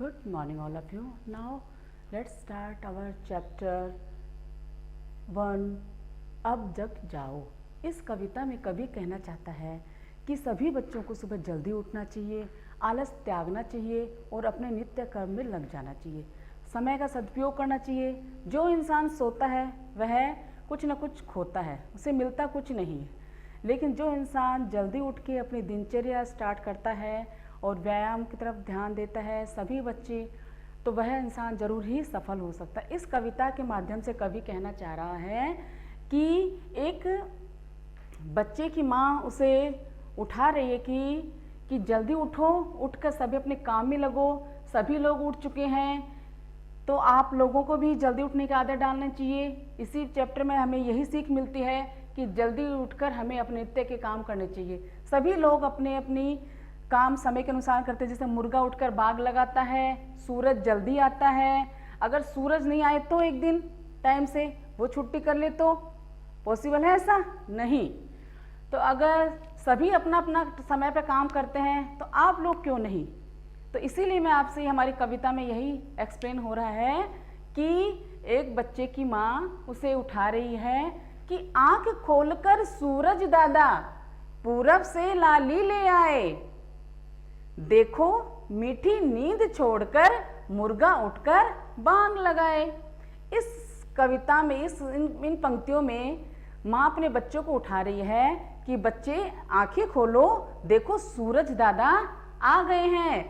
Good morning all of you. Now let's start our chapter 1 अब जग जाओ। इस कविता में कवि कहना चाहता है कि सभी बच्चों को सुबह जल्दी उठना चाहिए, आलस त्यागना चाहिए और अपने नित्य कर्म में लग जाना चाहिए। समय का सदुपयोग करना चाहिए। जो इंसान सोता है वह कुछ न कुछ खोता है, उसे मिलता कुछ नहीं है। लेकिन जो इंसान जल्दी उठ के अपनी दिनचर्या स्टार्ट करता है और व्यायाम की तरफ ध्यान देता है, सभी बच्चे, तो वह इंसान जरूर ही सफल हो सकता है। इस कविता के माध्यम से कवि कहना चाह रहा है कि एक बच्चे की माँ उसे उठा रही है कि जल्दी उठो, उठकर सभी अपने काम में लगो। सभी लोग उठ चुके हैं तो आप लोगों को भी जल्दी उठने की आदत डालनी चाहिए। इसी चैप्टर में हमें यही सीख मिलती है कि जल्दी उठकर हमें अपने नित्य के काम करने चाहिए। सभी लोग अपने अपनी काम समय के अनुसार करते हैं। जैसे मुर्गा उठकर बाग लगाता है, सूरज जल्दी आता है। अगर सूरज नहीं आए तो एक दिन टाइम से वो छुट्टी कर ले तो पॉसिबल है ऐसा? नहीं। तो अगर सभी अपना अपना समय पर काम करते हैं तो आप लोग क्यों नहीं? तो इसीलिए मैं आपसे हमारी कविता में यही एक्सप्लेन हो रहा है कि एक बच्चे की माँ उसे उठा रही है कि आंख खोलकर सूरज दादा पूरब से लाली ले आए, देखो मीठी नींद छोड़कर मुर्गा उठकर बांग लगाए। इस कविता में इन पंक्तियों में माँ अपने बच्चों को उठा रही है कि बच्चे आंखें खोलो, देखो सूरज दादा आ गए हैं,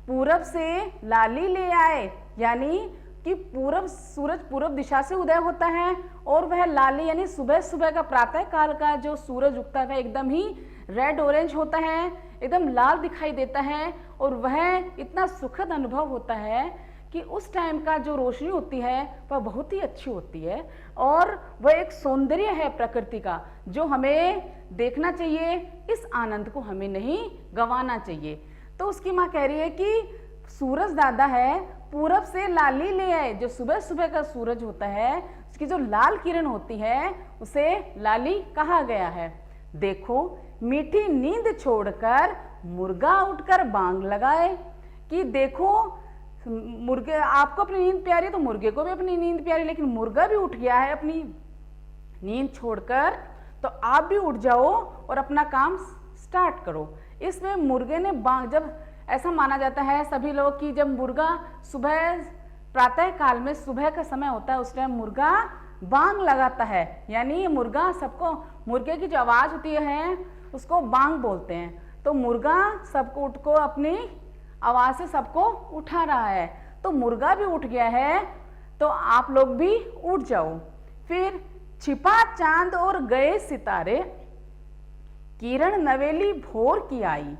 पूरब से लाली ले आए। यानी कि सूरज पूरब दिशा से उदय होता है और वह लाली यानी सुबह सुबह का प्रातः काल का जो सूरज उगता है वह एकदम ही रेड ऑरेंज होता है, एकदम लाल दिखाई देता है और वह इतना सुखद अनुभव होता है कि उस टाइम का जो रोशनी होती है वह बहुत ही अच्छी होती है और वह एक सौंदर्य है प्रकृति का जो हमें देखना चाहिए। इस आनंद को हमें नहीं गंवाना चाहिए। तो उसकी माँ कह रही है कि सूरज दादा है पूरब से लाली ले आए। जो सुबह सुबह का सूरज होता है उसकी जो लाल किरण होती है उसे लाली कहा गया है। देखो मीठी नींद छोड़कर मुर्गा उठकर बांग लगाए। कि देखो मुर्गे, आपको अपनी नींद प्यारी तो मुर्गे को भी अपनी नींद प्यारी, लेकिन मुर्गा भी उठ गया है अपनी नींद छोड़कर, तो आप भी उठ जाओ और अपना काम स्टार्ट करो। इसमें मुर्गे ने बांग, जब ऐसा माना जाता है सभी लोग कि जब मुर्गा सुबह प्रातः काल में सुबह का समय होता है उस टाइम मुर्गा बांग लगाता है। यानी मुर्गा सबको, मुर्गे की जो आवाज होती है उसको बांग बोलते हैं। तो मुर्गा सबको उठको अपनी आवाज से सबको उठा रहा है। तो मुर्गा भी उठ गया है तो आप लोग भी उठ जाओ। फिर छिपा चांद और गए सितारे, किरण नवेली भोर की आई।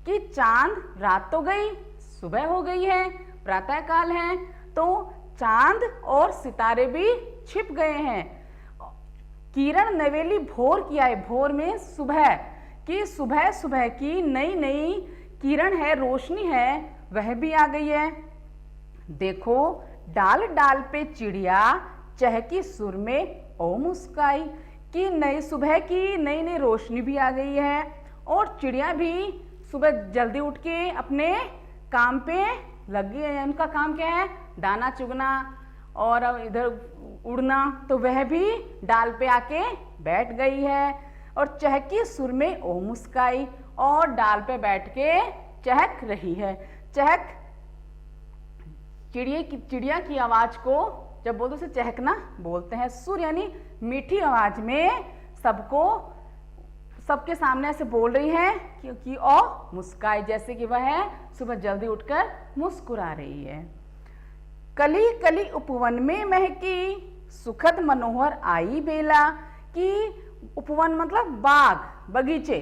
कि चांद, रात तो गई, सुबह हो गई है, प्रातः काल है, तो चांद और सितारे भी छिप गए हैं। किरण नवेली भोर की आई, भोर में सुबह की, सुबह सुबह की नई नई किरण है, रोशनी है, वह भी आ गई है। देखो डाल डाल पे चिड़िया चहकी सुर में ओ मुस्काई। कि नई सुबह की नई नई रोशनी भी आ गई है और चिड़िया भी सुबह जल्दी उठ के अपने काम पे लग गई है। उनका काम क्या है? दाना चुगना और इधर उड़ना। तो वह भी डाल पे आके बैठ गई है और चहकी सुर में ओ मुस्काई, और डाल पे बैठ के चहक रही है। चहक चिड़िया की आवाज को जब बोलते उसे चहकना बोलते हैं। सुर यानी मीठी आवाज में सबको, सबके सामने ऐसे बोल रही है क्योंकि ओ मुस्काई, जैसे कि वह सुबह जल्दी उठकर मुस्कुरा रही है। कली कली उपवन में महकी सुखद मनोहर आई बेला। कि उपवन मतलब बाग, बगीचे।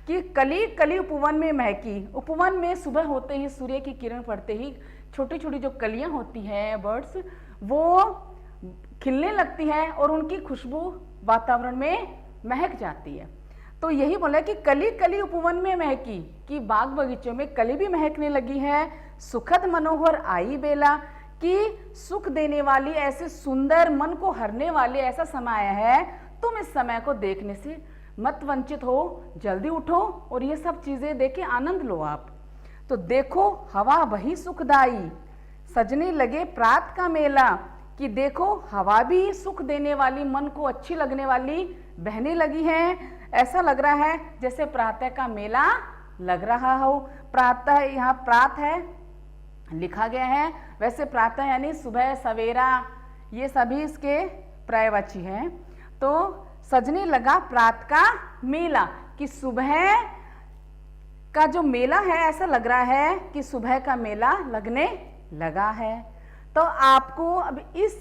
कि कली कली उपवन में महकी, उपवन में सुबह होते ही सूर्य की किरण पड़ते ही छोटी छोटी जो कलियां होती हैं, बर्ड्स, वो खिलने लगती है और उनकी खुशबू वातावरण में महक जाती है। तो यही बोला कि कली कली उपवन में महकी, कि बाग बगीचों में कली भी महकने लगी है। सुखद मनोहर आई बेला, कि सुख देने वाली, ऐसे सुंदर, मन को हरने वाली ऐसा समय आया है, तुम इस समय को देखने से मत वंचित हो, जल्दी उठो और ये सब चीजें देख के आनंद लो आप। तो देखो हवा वही सुखदाई, सजने लगे प्रात का मेला, कि देखो हवा भी सुख देने वाली, मन को अच्छी लगने वाली बहने लगी है। ऐसा लग रहा है जैसे प्रातः का मेला लग रहा हो। प्रातः, यहाँ प्रात है लिखा गया है, वैसे प्रातः यानी सुबह सवेरा, ये सभी इसके पर्यायवाची हैं। तो सजने लगा प्रात का मेला, कि सुबह का जो मेला है, ऐसा लग रहा है कि सुबह का मेला लगने लगा है। तो आपको अब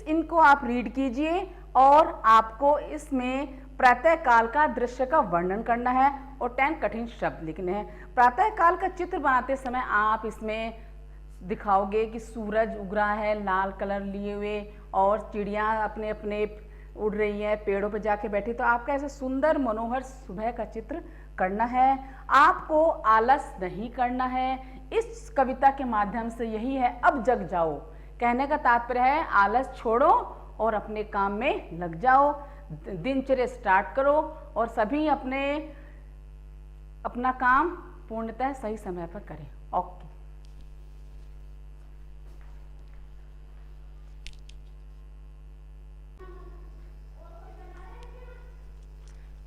इनको आप रीड कीजिए और आपको इसमें प्रातः काल का दृश्य का वर्णन करना है और 10 कठिन शब्द लिखने हैं। प्रातः काल का चित्र बनाते समय आप इसमें दिखाओगे कि सूरज उग रहा है लाल कलर लिए हुए और चिड़ियाँ अपने अपने उड़ रही हैं, पेड़ों पर जाके बैठी, तो आपका ऐसा सुंदर मनोहर सुबह का चित्र करना है। आपको आलस नहीं करना है। इस कविता के माध्यम से यही है, अब जग जाओ। कहने का तात्पर्य है आलस छोड़ो और अपने काम में लग जाओ, दिनचर्या स्टार्ट करो और सभी अपना काम पूर्णतः सही समय पर करें। Okay,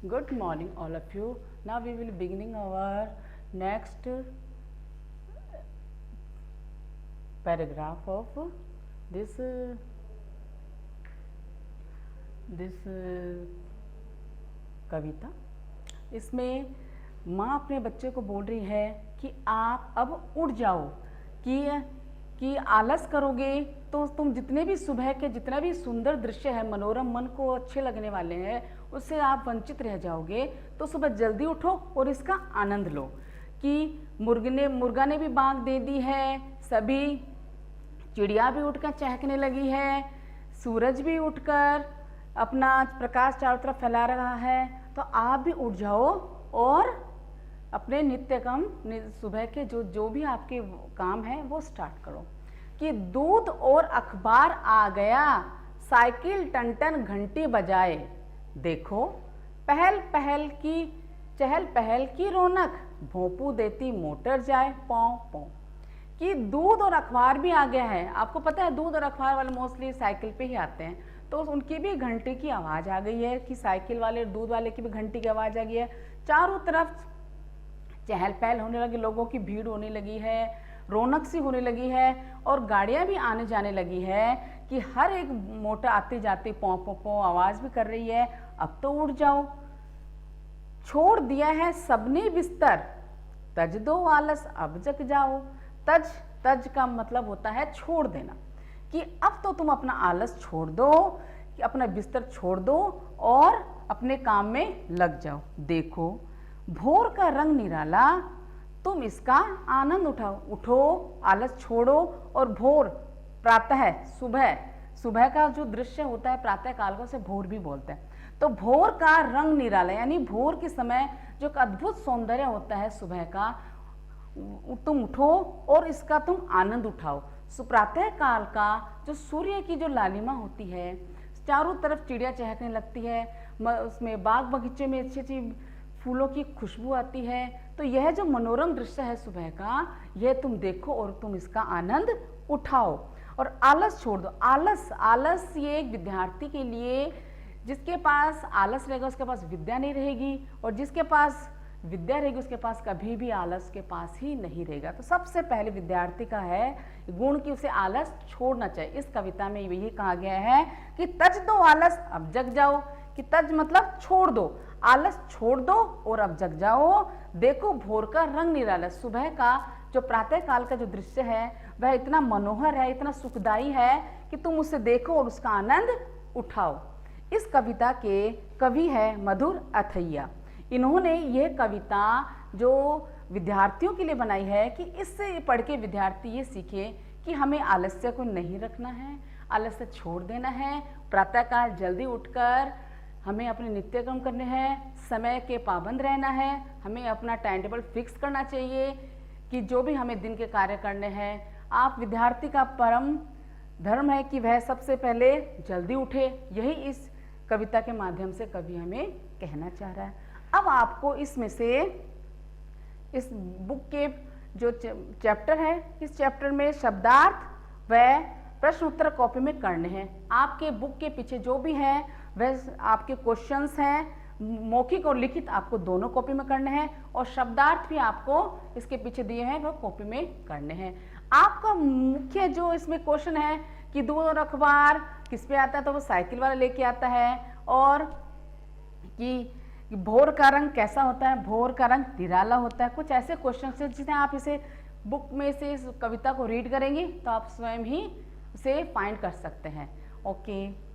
good morning all of you. Now we will beginning our next paragraph of this कविता। इसमें माँ अपने बच्चे को बोल रही है कि आप अब उठ जाओ, कि आलस करोगे तो तुम जितने भी सुबह के जितना भी सुंदर दृश्य है, मनोरम, मन को अच्छे लगने वाले हैं, उससे आप वंचित रह जाओगे। तो सुबह जल्दी उठो और इसका आनंद लो। कि मुर्गा ने भी बांग दे दी है, सभी चिड़िया भी उठकर चहकने लगी है, सूरज भी उठकर अपना प्रकाश चारों तरफ फैला रहा है। तो आप भी उठ जाओ और अपने नित्य काम, सुबह के जो भी आपके काम है वो स्टार्ट करो। कि दूध और अखबार आ गया, साइकिल टन टन घंटी बजाए, देखो चहल पहल की रौनक, भोंपू देती मोटर जाए पौ पौ। कि दूध और अखबार भी आ गया है। आपको पता है दूध और अखबार वाले मोस्टली साइकिल पे ही आते हैं, तो उनकी भी घंटे की आवाज़ आ गई है, कि साइकिल वाले दूध वाले की भी घंटी की आवाज़ आ गई है। चारों तरफ चहल पहल होने लगी, लोगों की भीड़ होने लगी है, रौनक सी होने लगी है और गाड़ियां भी आने जाने लगी है, कि हर एक मोटर आते जाते पौ पौ पौ आवाज़ भी कर रही है। अब तो उठ जाओ, छोड़ दिया है सबने बिस्तर, तज दो आलस अब जग जाओ। तज का मतलब होता है छोड़ देना, कि अब तो तुम अपना आलस छोड़ दो, कि अपना बिस्तर छोड़ दो और अपने काम में लग जाओ। देखो भोर का रंग निराला, तुम इसका आनंद उठाओ। उठो, आलस छोड़ो और भोर, प्रातः, सुबह का जो दृश्य होता है प्रातः काल का, उसे भोर भी बोलते हैं। तो भोर का रंग निराला यानी भोर के समय जो अद्भुत सौंदर्य होता है सुबह का, तुम उठो और इसका तुम आनंद उठाओ। प्रातः काल का जो सूर्य की जो लालिमा होती है, चारों तरफ चिड़िया चहकने लगती है, उसमें बाग बगीचे में अच्छी अच्छी फूलों की खुशबू आती है। तो यह जो मनोरम दृश्य है सुबह का, यह तुम देखो और तुम इसका आनंद उठाओ और आलस छोड़ दो। आलस ये एक विद्यार्थी के लिए, जिसके पास आलस रहेगा उसके पास विद्या नहीं रहेगी, और जिसके पास विद्या रहेगी उसके पास कभी भी आलस के पास ही नहीं रहेगा। तो सबसे पहले विद्यार्थी का है गुण कि उसे आलस छोड़ना चाहिए। इस कविता में यही कहा गया है कि तज दो आलस अब जग जाओ, कि तज मतलब छोड़ दो, आलस छोड़ दो और अब जग जाओ। देखो भोर का रंग निराला, सुबह का जो प्रातः काल का जो दृश्य है वह इतना मनोहर है, इतना सुखदायी है कि तुम उसे देखो और उसका आनंद उठाओ। इस कविता के कवि है मधुर अथैया। इन्होंने यह कविता जो विद्यार्थियों के लिए बनाई है कि इससे पढ़ के विद्यार्थी ये सीखे कि हमें आलस्य को नहीं रखना है, आलस्य छोड़ देना है, प्रातःकाल जल्दी उठकर हमें अपने नित्य कर्म करने हैं, समय के पाबंद रहना है, हमें अपना टाइम टेबल फिक्स करना चाहिए कि जो भी हमें दिन के कार्य करने हैं। आप विद्यार्थी का परम धर्म है कि वह सबसे पहले जल्दी उठे। यही इस कविता के माध्यम से कवि हमें कहना चाह रहा है। अब आपको इसमें से इस बुक के जो चैप्टर है, इस चैप्टर में शब्दार्थ वह प्रश्न उत्तर कॉपी में करने हैं। आपके बुक के पीछे जो भी है वह आपके क्वेश्चंस हैं, मौखिक और लिखित आपको दोनों कॉपी में करने हैं, और शब्दार्थ भी आपको इसके पीछे दिए हैं वो कॉपी में करने हैं। आपका मुख्य जो इसमें क्वेश्चन है कि दूध और अखबार किस पे आता है, तो वो साइकिल वाला लेके आता है। और कि भोर का रंग कैसा होता है, भोर का रंग निराला होता है। कुछ ऐसे क्वेश्चन है जिन्हें आप इसे बुक में से इस कविता को रीड करेंगे तो आप स्वयं ही उसे फाइंड कर सकते हैं। ओके।